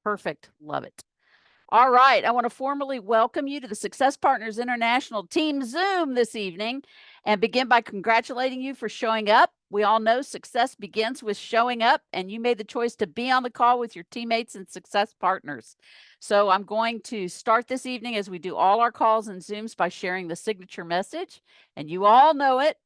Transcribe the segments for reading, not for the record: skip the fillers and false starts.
Perfect. Love it. All right. I want to formally welcome you to the Success Partners International Team Zoom this evening and begin by congratulating you for showing up. We all know success begins with showing up, and you made the choice to be on the call with your teammates and success partners. So I'm going to start this evening, as we do all our calls and Zooms, by sharing the signature message, and you all know it.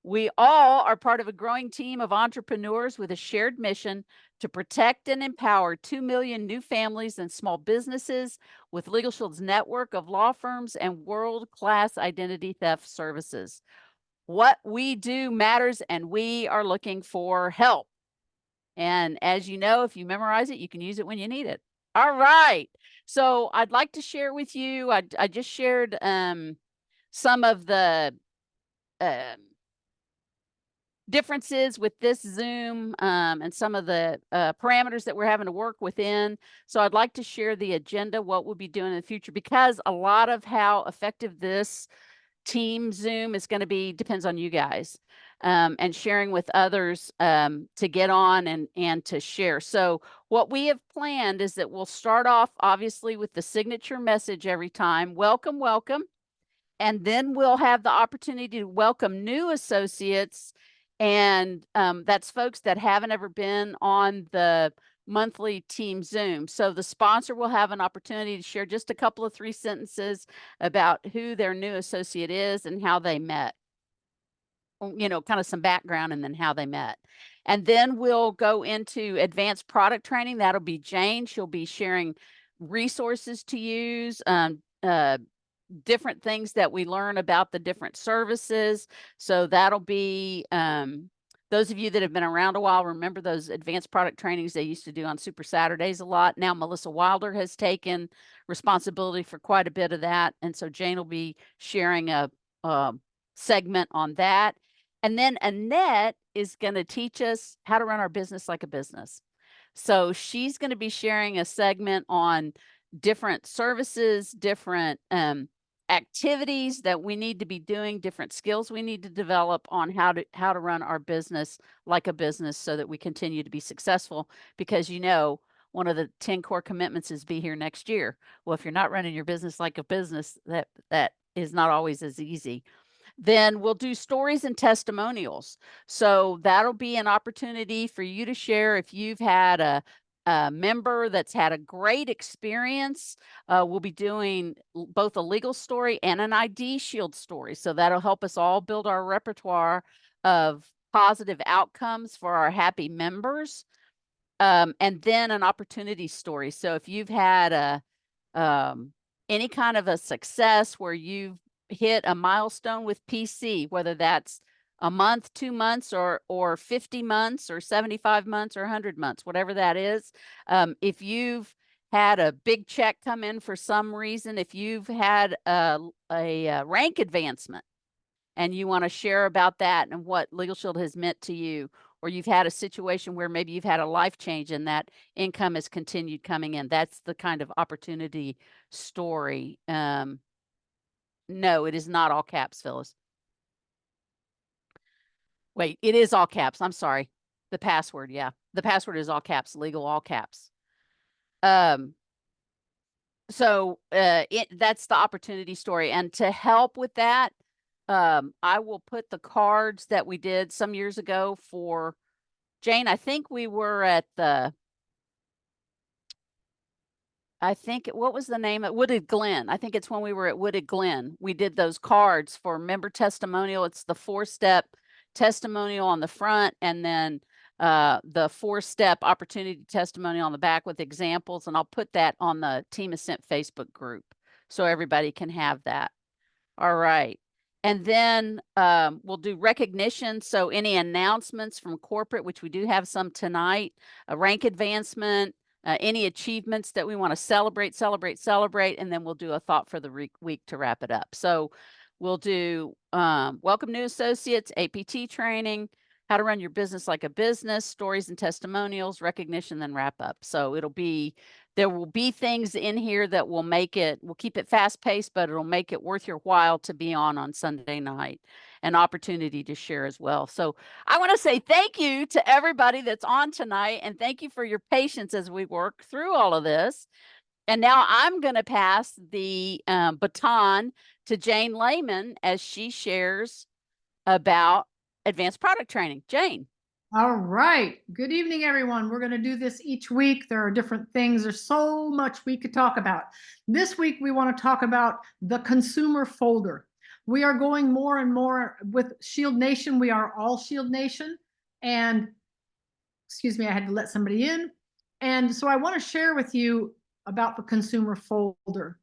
We all are part of a growing team of entrepreneurs with a shared mission to protect and empower 2 million new families and small businesses with Legal Shield's network of law firms and world-class identity theft services. What we do matters, and we are looking for help. And as you know, if you memorize it, you can use it when you need it. All right. So I'd like to share with you, I just shared some of the differences with this Zoom and some of the parameters that we're having to work within. So I'd like to share the agenda, what we'll be doing in the future, because a lot of how effective this team Zoom is going to be depends on you guys and sharing with others to get on and to share. So what we have planned is that we'll start off obviously with the signature message every time. Welcome, welcome. And then we'll have the opportunity to welcome new associates. And that's folks that haven't ever been on the monthly team Zoom. So the sponsor will have an opportunity to share just a couple of 3 sentences about who their new associate is and how they met. You know, kind of some background and then how they met. And then we'll go into advanced product training. That'll be Jane. She'll be sharing resources to use, different things that we learn about the different services. So that'll be, those of you that have been around a while, remember those advanced product trainings they used to do on Super Saturdays a lot. Now Melissa Wilder has taken responsibility for quite a bit of that. And so Jane will be sharing a segment on that. And then Annette is going to teach us how to run our business like a business. So she's going to be sharing a segment on different services, different activities that we need to be doing, different skills we need to develop on how to run our business like a business so that we continue to be successful. Because you know, one of the 10 core commitments is be here next year. Well, if you're not running your business like a business, that is not always as easy. Then we'll do stories and testimonials. So that'll be an opportunity for you to share if you've had a member that's had a great experience. We'll be doing both a legal story and an ID Shield story. So that'll help us all build our repertoire of positive outcomes for our happy members. And then an opportunity story. So if you've had any kind of a success where you've hit a milestone with PC, whether that's a month, 2 months, or 50 months, or 75 months, or 100 months, whatever that is. If you've had a big check come in for some reason, if you've had a rank advancement and you want to share about that and what Legal Shield has meant to you, or you've had a situation where maybe you've had a life change and that income has continued coming in, that's the kind of opportunity story. No, it is not all caps, Phyllis. Wait, it is all caps. I'm sorry. The password, yeah. The password is all caps, legal all caps. So that's the opportunity story. And to help with that, I will put the cards that we did some years ago for Jane. I think we were at what was the name of Wooded Glen? I think it's when we were at Wooded Glen. We did those cards for member testimonial. It's the 4-step testimonial on the front, and then the 4-step opportunity testimonial on the back with examples. And I'll put that on the Team Ascent Facebook group so everybody can have that. All right. And then we'll do recognition. So any announcements from corporate, which we do have some tonight, a rank advancement, any achievements that we want to celebrate, and then we'll do a thought for the week to wrap it up. So we'll do welcome new associates, APT training, how to run your business like a business, stories and testimonials, recognition, then wrap up. So there will be things in here that we'll keep it fast paced, but it'll make it worth your while to be on Sunday night. an opportunity to share as well. So I want to say thank you to everybody that's on tonight, and thank you for your patience as we work through all of this. And now I'm going to pass the baton to Jane Lehman as she shares about advanced product training. Jane. All right. Good evening, everyone. We're going to do this each week. There are different things. There's so much we could talk about. This week, we want to talk about the consumer folder. We are going more and more with Shield Nation. We are all Shield Nation. And excuse me, I had to let somebody in. And so I want to share with you about the consumer folder.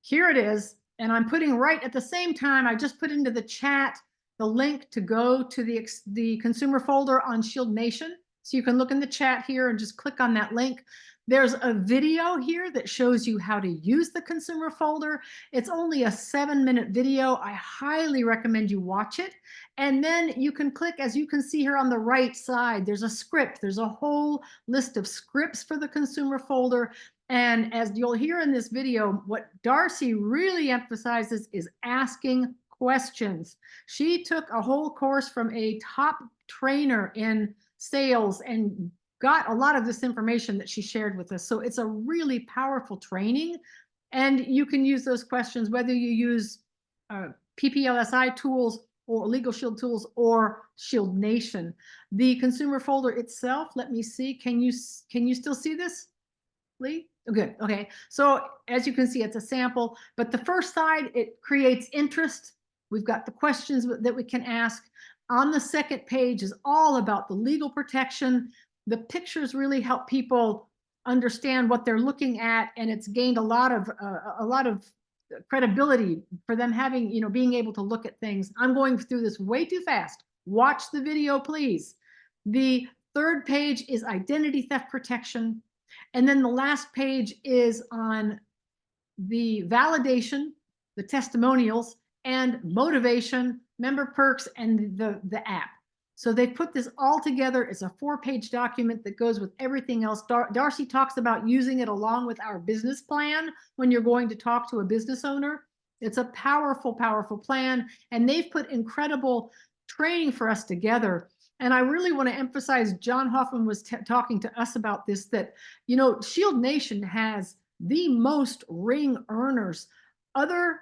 Here it is. And I'm putting right at the same time, I just put into the chat the link to go to the consumer folder on Shield Nation. So you can look in the chat here and just click on that link. There's a video here that shows you how to use the consumer folder. It's only a 7-minute video. I highly recommend you watch it. And then you can click, as you can see here on the right side, there's a script. There's a whole list of scripts for the consumer folder. And as you'll hear in this video, what Darcy really emphasizes is asking questions. She took a whole course from a top trainer in sales and got a lot of this information that she shared with us. So it's a really powerful training. And you can use those questions, whether you use PPLSI tools or Legal Shield tools or Shield Nation. The consumer folder itself, let me see. Can you still see this, Leigh? Oh, good. Okay. So as you can see, it's a sample, but the first side, it creates interest. We've got the questions that we can ask. On the second page is all about the legal protection. The pictures really help people understand what they're looking at, and it's gained a lot of credibility for them having, being able to look at things. I'm going through this way too fast. Watch the video, please. The third page is identity theft protection. And then the last page is on the validation, the testimonials, and motivation, member perks, and the app. So they put this all together. It's a 4-page document that goes with everything else. Darcy talks about using it along with our business plan when you're going to talk to a business owner. It's a powerful, powerful plan. And they've put incredible training for us together. And I really want to emphasize, John Hoffman was talking to us about this, that, Shield Nation has the most ring earners. Other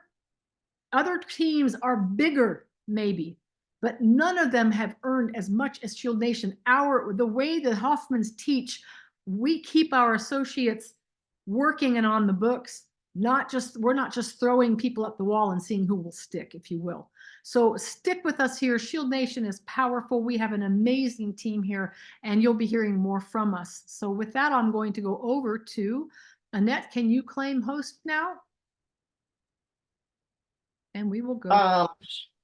teams are bigger, maybe, but none of them have earned as much as Shield Nation. The way the Hoffmans teach, we keep our associates working and on the books. We're not just throwing people up the wall and seeing who will stick, if you will. So stick with us here. Shield Nation is powerful. We have an amazing team here, and you'll be hearing more from us. So with that, I'm going to go over to Annette. Can you claim host now? And we will go.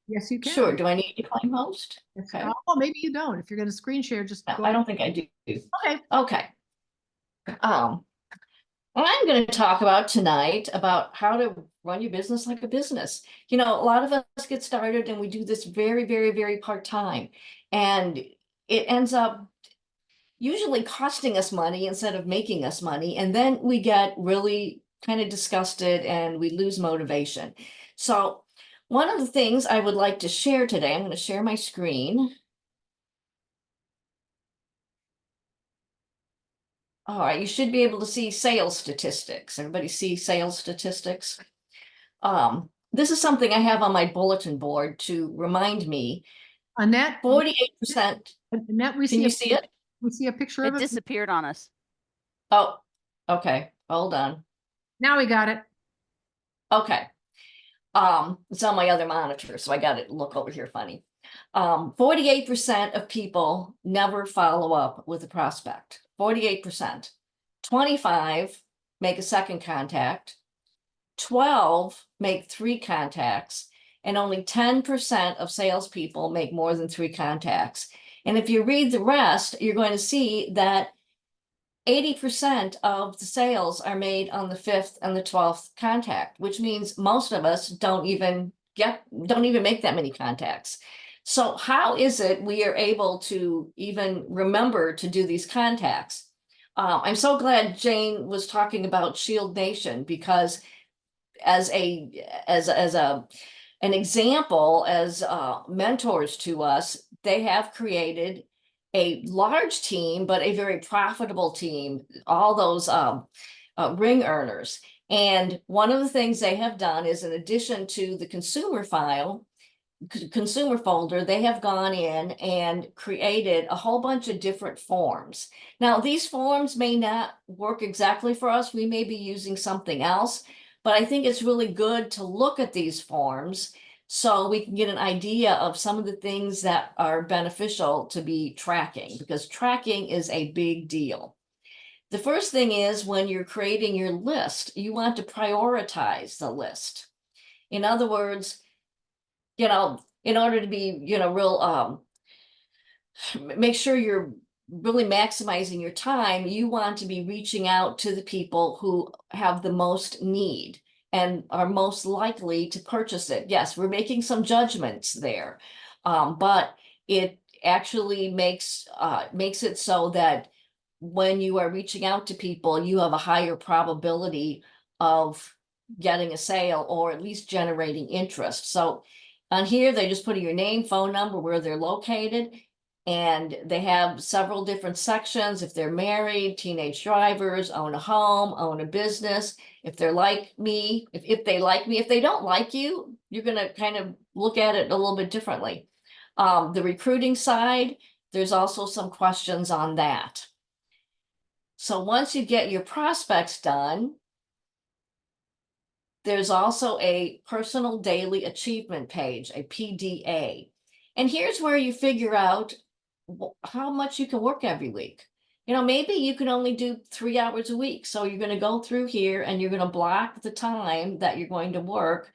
Yes, you can. Sure. Do I need to claim host? Okay. Oh, maybe you don't. If you're going to screen share, just go. I don't think I do. Okay. Okay. I'm going to talk about tonight about how to run your business like a business. A lot of us get started and we do this very, very, very part-time, and it ends up usually costing us money instead of making us money. And then we get really kind of disgusted and we lose motivation. So one of the things I would like to share today, I'm going to share my screen. All right, you should be able to see sales statistics. Everybody see sales statistics? This is something I have on my bulletin board to remind me. Annette, 48%. Annette, Can you see it? We see a picture of it. It disappeared on us. Oh, okay. Hold on. Now we got it. Okay. It's on my other monitor, so I got to look over here funny. 48% of people never follow up with a prospect. 48%. 25 make a second contact. 12 make 3 contacts, and only 10% of salespeople make more than 3 contacts. And if you read the rest, you're going to see that 80% of the sales are made on the 5th and the 12th contact, which means most of us don't even make that many contacts. So how is it we are able to even remember to do these contacts? I'm so glad Jane was talking about Shield Nation, because as a an example as mentors to us, they have created a large team, but a very profitable team, all those ring earners. And one of the things they have done is, in addition to the consumer folder, they have gone in and created a whole bunch of different forms. Now, these forms may not work exactly for us. We may be using something else, but I think it's really good to look at these forms so we can get an idea of some of the things that are beneficial to be tracking, because tracking is a big deal. The first thing is, when you're creating your list, you want to prioritize the list. In other words, in order to be, make sure you're really maximizing your time, you want to be reaching out to the people who have the most need and are most likely to purchase it. Yes, we're making some judgments there, but it actually makes it so that when you are reaching out to people, you have a higher probability of getting a sale, or at least generating interest. So on here, they just put in your name, phone number, where they're located, and they have several different sections. If they're married, teenage drivers, own a home, own a business. If they're like me, if they like me, if they don't like you, you're going to kind of look at it a little bit differently. The recruiting side, there's also some questions on that. So once you get your prospects done, there's also a personal daily achievement page, a PDA. And here's where you figure out how much you can work every week. Maybe you can only do 3 hours a week. So you're going to go through here and you're going to block the time that you're going to work.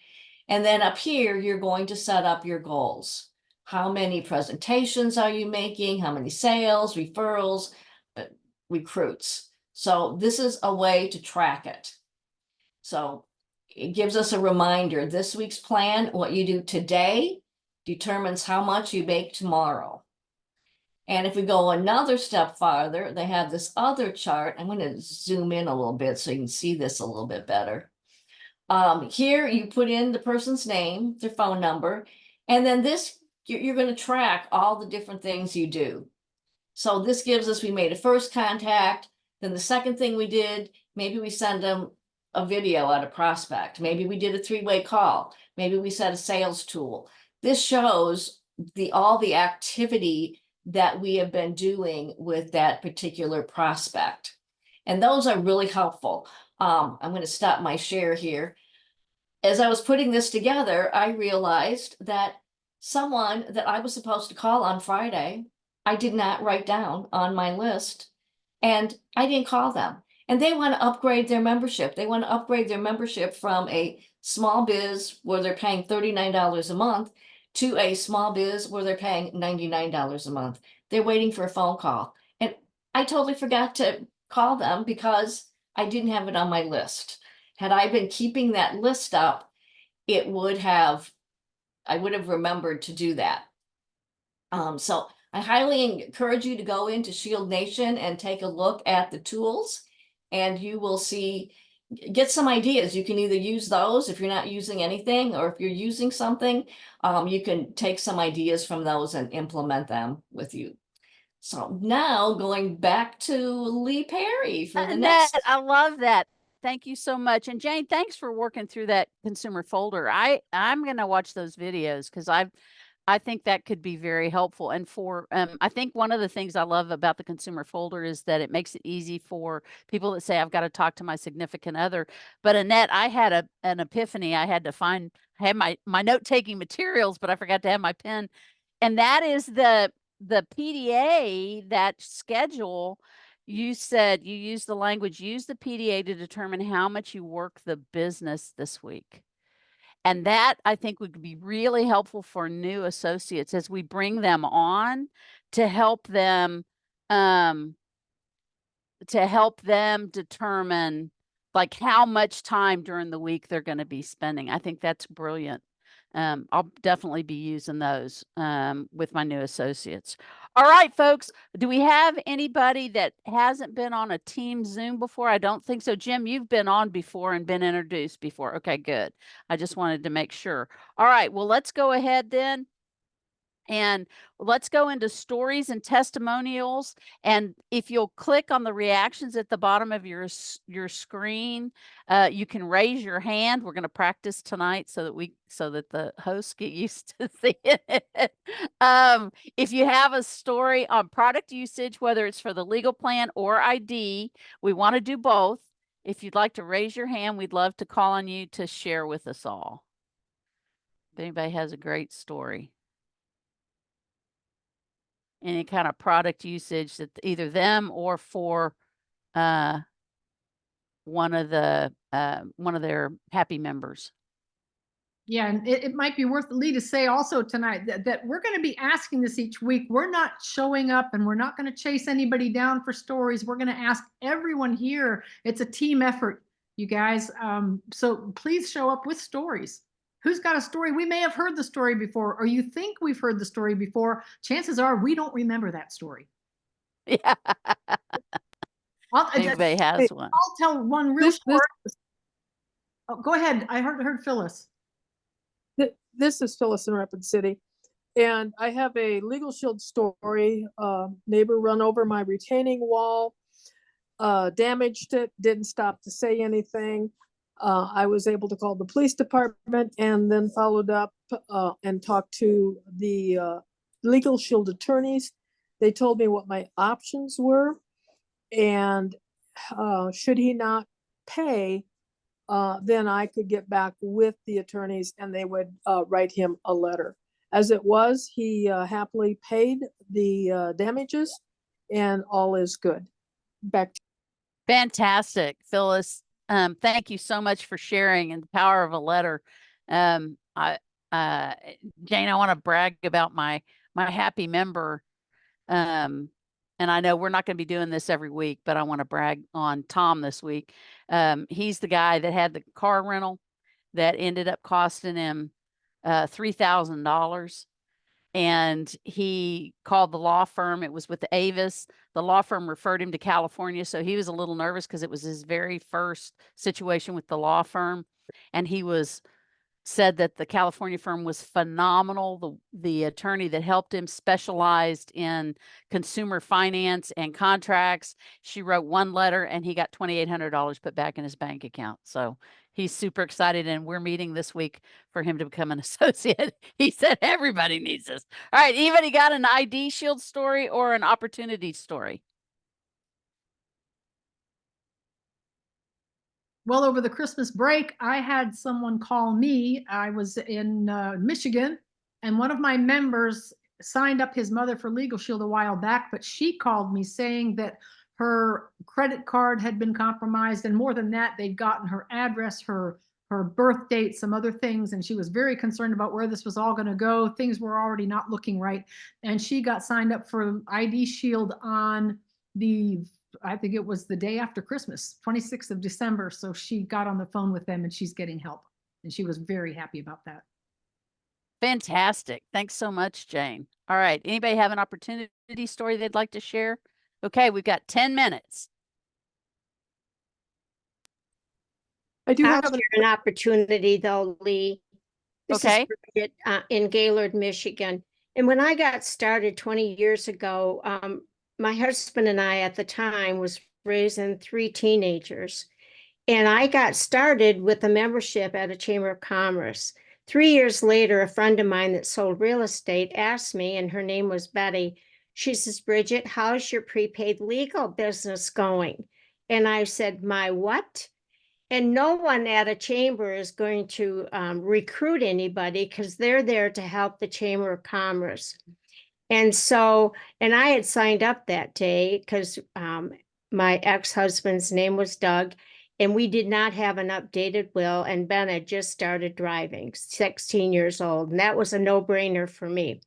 And then up here, you're going to set up your goals. How many presentations are you making? How many sales, referrals, recruits? So this is a way to track it. So it gives us a reminder. This week's plan, what you do today, determines how much you make tomorrow. And if we go another step farther, they have this other chart. I'm going to zoom in a little bit so you can see this a little bit better. Here you put in the person's name, their phone number, and then this, you're going to track all the different things you do. So this gives us, we made a first contact. Then the second thing we did, maybe we send them a video at a prospect. Maybe we did a 3-way call. Maybe we set a sales tool. This shows all the activity that we have been doing with that particular prospect. And those are really helpful. I'm going to stop my share here. As I was putting this together, I realized that someone that I was supposed to call on Friday, I did not write down on my list, and I didn't call them. And they want to upgrade their membership. They want to upgrade their membership from a small biz where they're paying $39 a month to a small biz where they're paying $99 a month. They're waiting for a phone call. And I totally forgot to call them because I didn't have it on my list. Had I been keeping that list up, I would have remembered to do that. So I highly encourage you to go into Shield Nation and take a look at the tools, and you will get some ideas. You can either use those if you're not using anything, or if you're using something, you can take some ideas from those and implement them with you. So now going back to Leigh Perry for the Annette, next. I love that. Thank you so much. And Jane, thanks for working through that consumer folder. I'm going to watch those videos because I think that could be very helpful. And I think one of the things I love about the consumer folder is that it makes it easy for people that say, I've got to talk to my significant other. But Annette, I had an epiphany. I had my note-taking materials, but I forgot to have my pen. And that is the PDA, that schedule. You said you use the language, use the PDA to determine how much you work the business this week. And that, I think, would be really helpful for new associates as we bring them on to help them determine like how much time during the week they're going to be spending. I think that's brilliant. I'll definitely be using those with my new associates. All right, folks, do we have anybody that hasn't been on a team Zoom before? I don't think so. Jim, you've been on before and been introduced before. Okay, good. I just wanted to make sure. All right, well, let's go ahead then. And let's go into stories and testimonials. And if you'll click on the reactions at the bottom of your screen, you can raise your hand. We're going to practice tonight so that the hosts get used to seeing it. If you have a story on product usage, whether it's for the legal plan or ID, we want to do both. If you'd like to raise your hand, we'd love to call on you to share with us all. If anybody has a great story. Any kind of product usage that either them or for one of their happy members. Yeah, and it might be worth Leigh to say also tonight that we're going to be asking this each week. We're not showing up and we're not going to chase anybody down for stories. We're going to ask everyone here. It's a team effort, you guys. So please show up with stories. Who's got a story? We may have heard the story before, or you think we've heard the story before. Chances are we don't remember that story. Yeah. Anybody has one. I'll tell one real short. Oh, go ahead. I heard Phyllis. This is Phyllis in Rapid City. And I have a Legal Shield story. Neighbor run over my retaining wall, damaged it, didn't stop to say anything. I was able to call the police department and then followed up and talked to the Legal Shield attorneys. They told me what my options were, and should he not pay, then I could get back with the attorneys and they would write him a letter. As it was, he happily paid the damages and all is good. Back to Fantastic, Phyllis. Thank you so much for sharing and the power of a letter. Jane, I want to brag about my happy member. And I know we're not going to be doing this every week, but I want to brag on Tom this week. He's the guy that had the car rental that ended up costing him $3,000. And he called the law firm. It was with the Avis. The law firm referred him to California. So he was a little nervous because it was his very first situation with the law firm. And he said that the California firm was phenomenal. The attorney that helped him specialized in consumer finance and contracts. She wrote one letter and he got $2,800 put back in his bank account. So he's super excited, and we're meeting this week for him to become an associate. He said everybody needs this. All right, anybody got an ID Shield story or an opportunity story? Well, over the Christmas break, I had someone call me. I was in Michigan, and one of my members signed up his mother for Legal Shield a while back, but she called me saying that her credit card had been compromised, and more than that, they'd gotten her address, her birth date, some other things, and she was very concerned about where this was all going to go. Things were already not looking right, and she got signed up for ID Shield on I think it was the day after Christmas, 26th of December. So she got on the phone with them and she's getting help. And she was very happy about that. Fantastic. Thanks so much, Jane. All right. Anybody have an opportunity story they'd like to share? Okay, we've got 10 minutes. I do have an opportunity though, Leigh. This Okay. is Bridget, in Gaylord, Michigan. And when I got started 20 years ago, my husband and I at the time was raising 3 teenagers. And I got started with a membership at a Chamber of Commerce. 3 years later, a friend of mine that sold real estate asked me, and her name was Betty. She says, Bridget, how's your prepaid legal business going? And I said, my what? And no one at a chamber is going to recruit anybody because they're there to help the Chamber of Commerce. And so, and I had signed up that day because my ex-husband's name was Doug, and we did not have an updated will, and Ben had just started driving, 16 years old, and that was a no-brainer for me.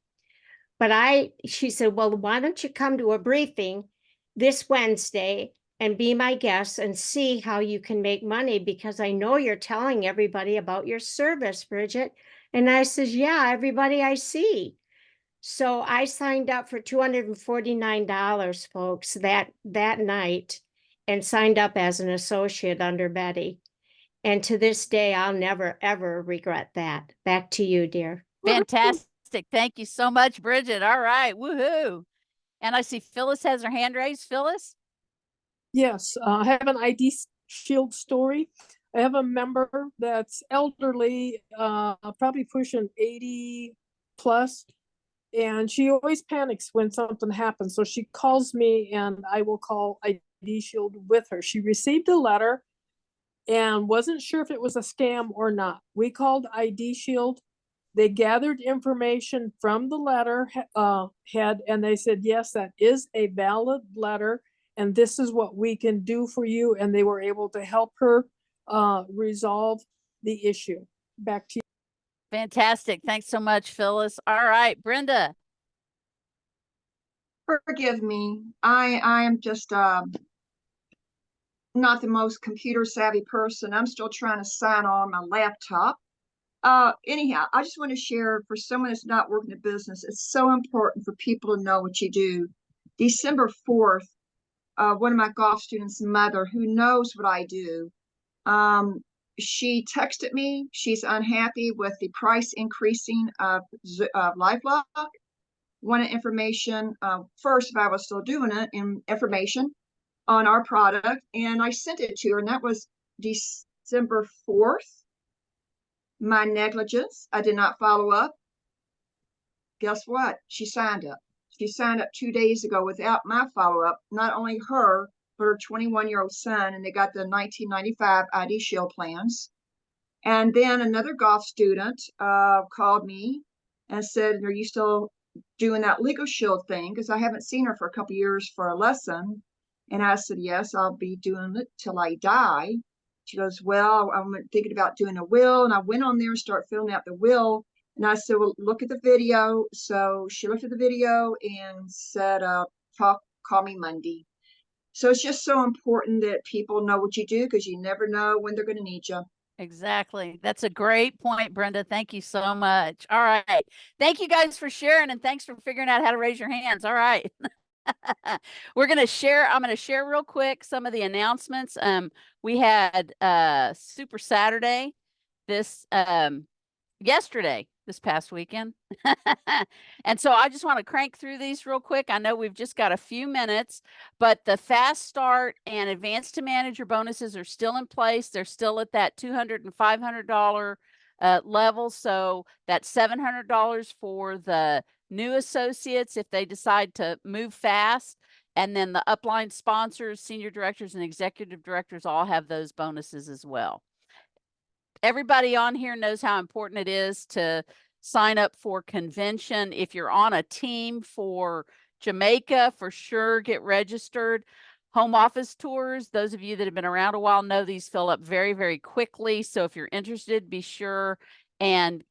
But she said, well, why don't you come to a briefing this Wednesday and be my guest and see how you can make money, because I know you're telling everybody about your service, Bridget. And I says, yeah, everybody I see. So I signed up for $249, folks, that night, and signed up as an associate under Betty. And to this day, I'll never, ever regret that. Back to you, dear. Fantastic. Thank you so much, Bridget. All right. Woohoo. And I see Phyllis has her hand raised. Phyllis? Yes, I have an ID Shield story. I have a member that's elderly, probably pushing 80 plus, and she always panics when something happens. So she calls me and I will call ID Shield with her. She received a letter and wasn't sure if it was a scam or not. We called ID Shield. They gathered information from the letter head, and they said, yes, that is a valid letter, and this is what we can do for you. And they were able to help her resolve the issue. Back to you. Fantastic. Thanks so much, Phyllis. All right, Brenda. Forgive me. I am just not the most computer savvy person. I'm still trying to sign on my laptop. Anyhow, I just want to share, for someone that's not working the business, it's so important for people to know what you do. December 4th, one of my golf students' mother, who knows what I do, she texted me. She's unhappy with the price increasing of LifeLock. Wanted information, first, if I was still doing it, and information on our product, and I sent it to her, and that was December 4th. My negligence, I did not follow up. Guess what? She signed up. She signed up 2 days ago without my follow-up. Not only her, but her 21-year-old son, and they got the 1995 ID Shield plans. And then another golf student called me and said, are you still doing that Legal Shield thing? Because I haven't seen her for a couple years for a lesson. And I said, yes, I'll be doing it till I die. She goes, well, I'm thinking about doing a will. And I went on there and started filling out the will. And I said, well, look at the video. So she looked at the video and said, call me Monday. So it's just so important that people know what you do, because you never know when they're going to need you. Exactly. That's a great point, Brenda. Thank you so much. All right. Thank you guys for sharing, and thanks for figuring out how to raise your hands. All right. I'm going to share real quick some of the announcements. We had Super Saturday yesterday, this past weekend. And so I just want to crank through these real quick. I know we've just got a few minutes, but the fast start and advanced to manager bonuses are still in place. They're still at that $200 and $500 level. So that's $700 for the new associates if they decide to move fast. And then the upline sponsors, senior directors, and executive directors all have those bonuses as well. Everybody on here knows how important it is to sign up for convention. If you're on a team for Jamaica, for sure, get registered. Home office tours, those of you that have been around a while know these fill up very, very quickly. So if you're interested, be sure and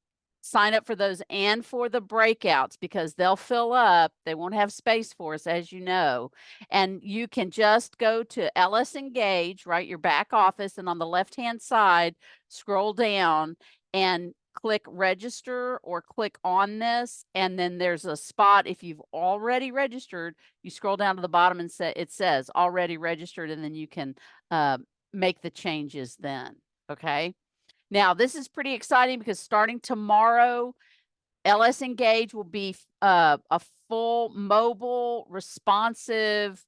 sign up for those and for the breakouts, because they'll fill up. They won't have space for us, as you know. And you can just go to LS Engage, right, your back office, and on the left-hand side, scroll down and click register or click on this. And then there's a spot, if you've already registered, you scroll down to the bottom and it says already registered, and then you can make the changes then. Okay. Now, this is pretty exciting because starting tomorrow, LS Engage will be a full mobile responsive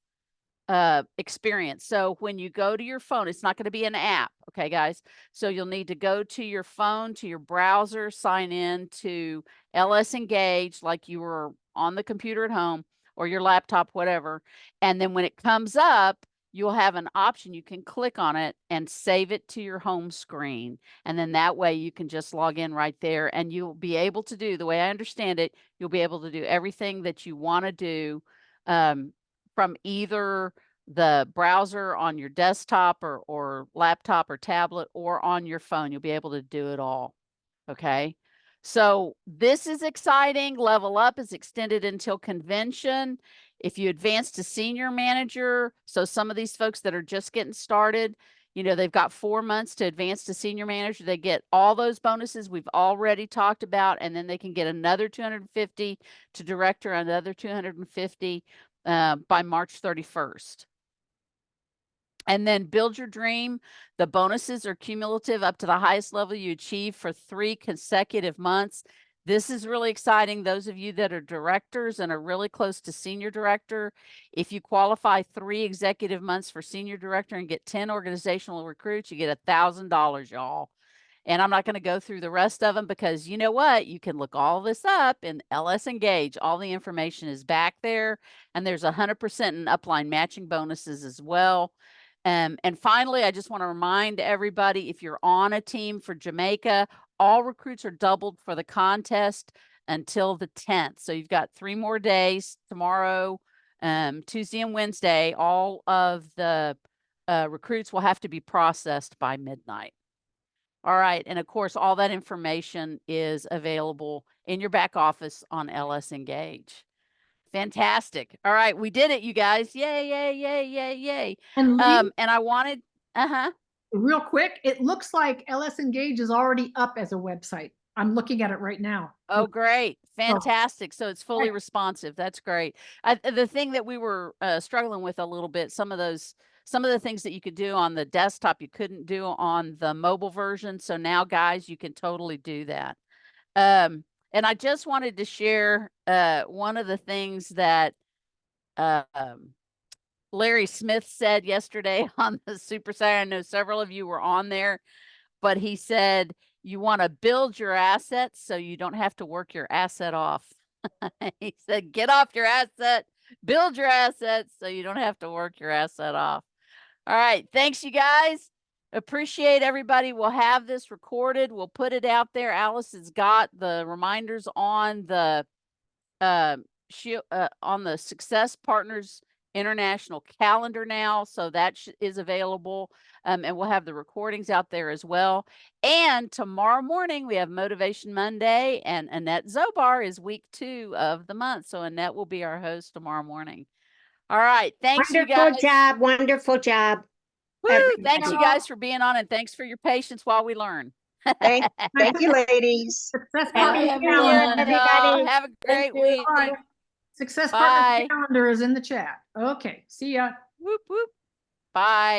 experience. So when you go to your phone, it's not going to be an app. Okay, guys. So you'll need to go to your phone, to your browser, sign in to LS Engage like you were on the computer at home or your laptop, whatever. And then when it comes up, you'll have an option. You can click on it and save it to your home screen. And then that way you can just log in right there, and you'll be able to do, the way I understand it, you'll be able to do everything that you want to do from either the browser on your desktop or laptop or tablet or on your phone. You'll be able to do it all. Okay. So this is exciting. Level Up is extended until convention. If you advance to senior manager, so some of these folks that are just getting started, they've got 4 months to advance to senior manager. They get all those bonuses we've already talked about, and then they can get another 250 to director, another 250 by March 31st. And then build your dream. The bonuses are cumulative up to the highest level you achieve for 3 consecutive months. This is really exciting. Those of you that are directors and are really close to senior director, if you qualify 3 executive months for senior director and get 10 organizational recruits, you get $1,000, y'all. And I'm not going to go through the rest of them because you know what? You can look all this up in LS Engage. All the information is back there. And there's 100% in upline matching bonuses as well. And finally, I just want to remind everybody, if you're on a team for Jamaica, all recruits are doubled for the contest until the 10th. So you've got 3 more days, tomorrow, Tuesday and Wednesday. All of the recruits will have to be processed by midnight. All right. And of course, all that information is available in your back office on LS Engage. Fantastic. All right. We did it, you guys. Yay, yay, yay, yay, yay. And Leigh, And I wanted, real quick, it looks like LS Engage is already up as a website. I'm looking at it right now. Oh, great. Fantastic. So it's fully responsive. That's great. The thing that we were struggling with a little bit, some of the things that you could do on the desktop, you couldn't do on the mobile version. So now, guys, you can totally do that. And I just wanted to share one of the things that Larry Smith said yesterday on the Super Saturday. I know several of you were on there, but he said, you want to build your assets so you don't have to work your asset off. He said, get off your asset, build your assets so you don't have to work your asset off. All right. Thanks, you guys. Appreciate everybody. We'll have this recorded. We'll put it out there. Alice has got the reminders on the Success Partners International calendar now, so that is available, and we'll have the recordings out there as well. And tomorrow morning we have Motivation Monday, and Annette Szobar is week 2 of the month, so Annette will be our host tomorrow morning. All right, thanks you guys. Wonderful job, wonderful job. Woo, everybody. thanks you guys for being on, and thanks for your patience while we learn. Thank you, ladies. Success Happy Partner New Year, calendar. everybody. Have a great you. week. All right. Success Bye. Partner calendar is in the chat. Okay. See ya. Whoop, whoop. Bye.